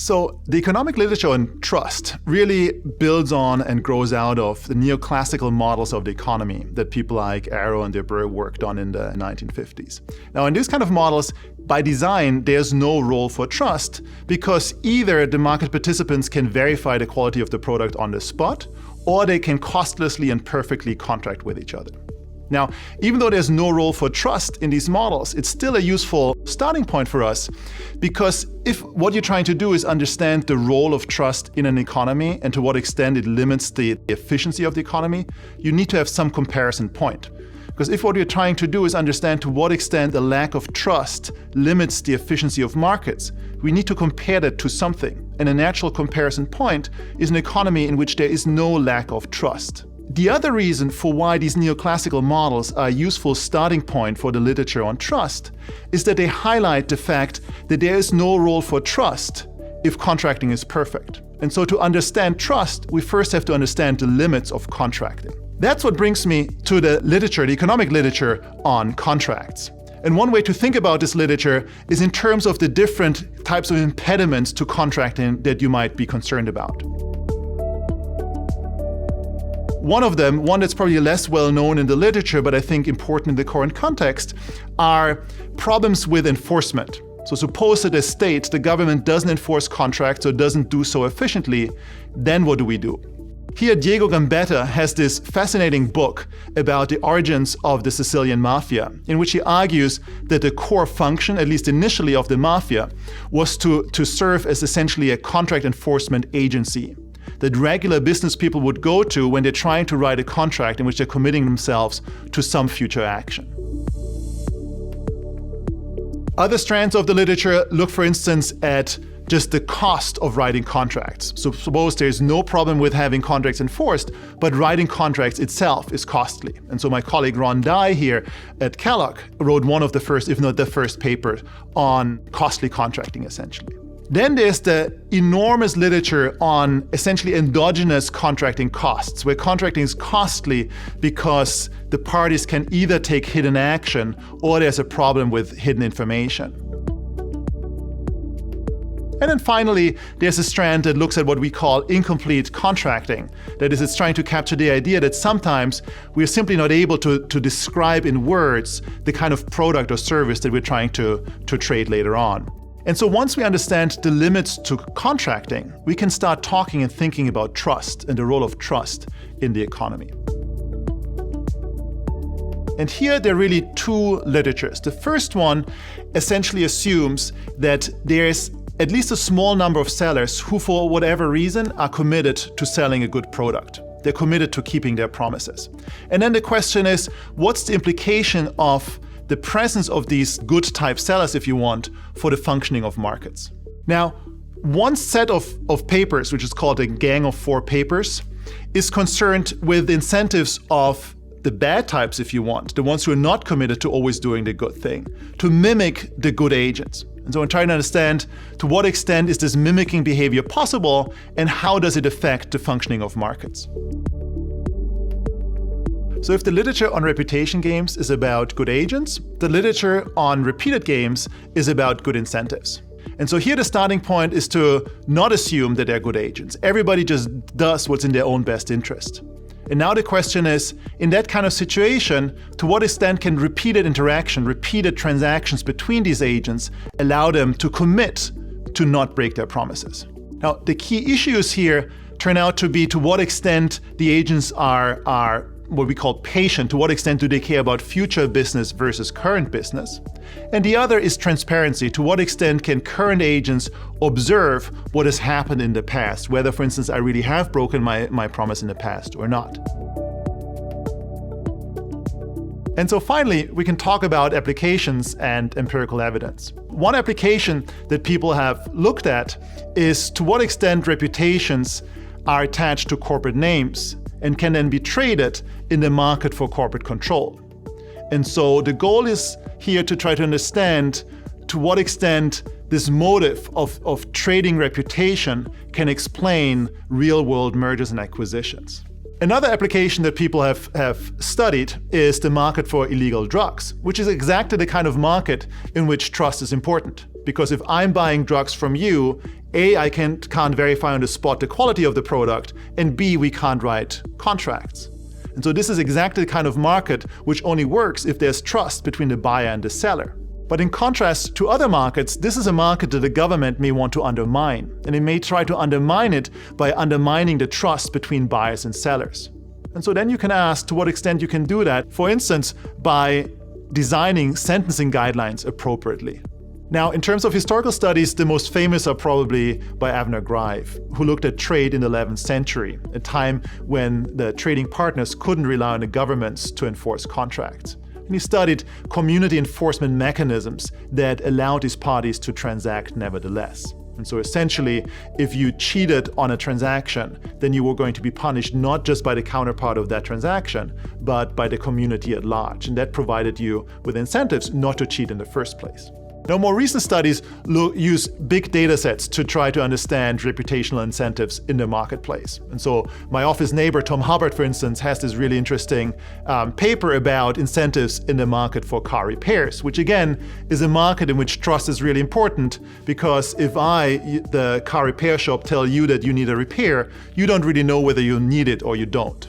So the economic literature on trust really builds on and grows out of the neoclassical models of the economy that people like Arrow and Debreu worked on in the 1950s. Now, in these kind of models, by design, there's no role for trust because either the market participants can verify the quality of the product on the spot, or they can costlessly and perfectly contract with each other. Now, even though there's no role for trust in these models, it's still a useful starting point for us, because if what you're trying to do is understand the role of trust in an economy and to what extent it limits the efficiency of the economy, you need to have some comparison point. Because if what you're trying to do is understand to what extent the lack of trust limits the efficiency of markets, we need to compare that to something. And a natural comparison point is an economy in which there is no lack of trust. The other reason for why these neoclassical models are a useful starting point for the literature on trust is that they highlight the fact that there is no role for trust if contracting is perfect. And so to understand trust, we first have to understand the limits of contracting. That's what brings me to the literature, the economic literature on contracts. And one way to think about this literature is in terms of the different types of impediments to contracting that you might be concerned about. One of them, one that's probably less well known in the literature, but I think important in the current context, are problems with enforcement. So suppose that a state, the government doesn't enforce contracts or doesn't do so efficiently, then what do we do? Here, Diego Gambetta has this fascinating book about the origins of the Sicilian mafia, in which he argues that the core function, at least initially, of the mafia was to serve as essentially a contract enforcement agency that regular business people would go to when they're trying to write a contract in which they're committing themselves to some future action. Other strands of the literature look, for instance, at just the cost of writing contracts. So suppose there's no problem with having contracts enforced, but writing contracts itself is costly. And so my colleague Ron Dye here at Kellogg wrote one of the first, if not the first paper on costly contracting, essentially. Then there's the enormous literature on essentially endogenous contracting costs, where contracting is costly because the parties can either take hidden action or there's a problem with hidden information. And then finally, there's a strand that looks at what we call incomplete contracting. That is, it's trying to capture the idea that sometimes we're simply not able to describe in words the kind of product or service that we're trying to trade later on. And so once we understand the limits to contracting, we can start talking and thinking about trust and the role of trust in the economy. And here there are really two literatures. The first one essentially assumes that there's at least a small number of sellers who, for whatever reason, are committed to selling a good product. They're committed to keeping their promises. And then the question is, what's the implication of the presence of these good type sellers, if you want, for the functioning of markets? Now, one set of papers, which is called a Gang of Four papers, is concerned with the incentives of the bad types, if you want, the ones who are not committed to always doing the good thing, to mimic the good agents. And so I'm trying to understand to what extent is this mimicking behavior possible and how does it affect the functioning of markets? So if the literature on reputation games is about good agents, the literature on repeated games is about good incentives. And so here the starting point is to not assume that they're good agents. Everybody just does what's in their own best interest. And now the question is, in that kind of situation, to what extent can repeated interaction, repeated transactions between these agents allow them to commit to not break their promises? Now, the key issues here turn out to be to what extent the agents are what we call patient, to what extent do they care about future business versus current business. And the other is transparency, to what extent can current agents observe what has happened in the past, whether, for instance, I really have broken my promise in the past or not. And so finally, we can talk about applications and empirical evidence. One application that people have looked at is to what extent reputations are attached to corporate names and can then be traded in the market for corporate control. And so the goal is here to try to understand to what extent this motive of trading reputation can explain real-world mergers and acquisitions. Another application that people have studied is the market for illegal drugs, which is exactly the kind of market in which trust is important. Because if I'm buying drugs from you, A, I can't verify on the spot the quality of the product, and B, we can't write contracts. And so this is exactly the kind of market which only works if there's trust between the buyer and the seller. But in contrast to other markets, this is a market that the government may want to undermine, and it may try to undermine it by undermining the trust between buyers and sellers. And so then you can ask to what extent you can do that, for instance, by designing sentencing guidelines appropriately. Now, in terms of historical studies, the most famous are probably by Avner Grive, who looked at trade in the 11th century, a time when the trading partners couldn't rely on the governments to enforce contracts. And he studied community enforcement mechanisms that allowed these parties to transact nevertheless. And so essentially, if you cheated on a transaction, then you were going to be punished not just by the counterpart of that transaction, but by the community at large. And that provided you with incentives not to cheat in the first place. Now, more recent studies use big data sets to try to understand reputational incentives in the marketplace. And so my office neighbor, Tom Hubbard, for instance, has this really interesting paper about incentives in the market for car repairs, which again is a market in which trust is really important, because if I, the car repair shop, tell you that you need a repair, you don't really know whether you need it or you don't.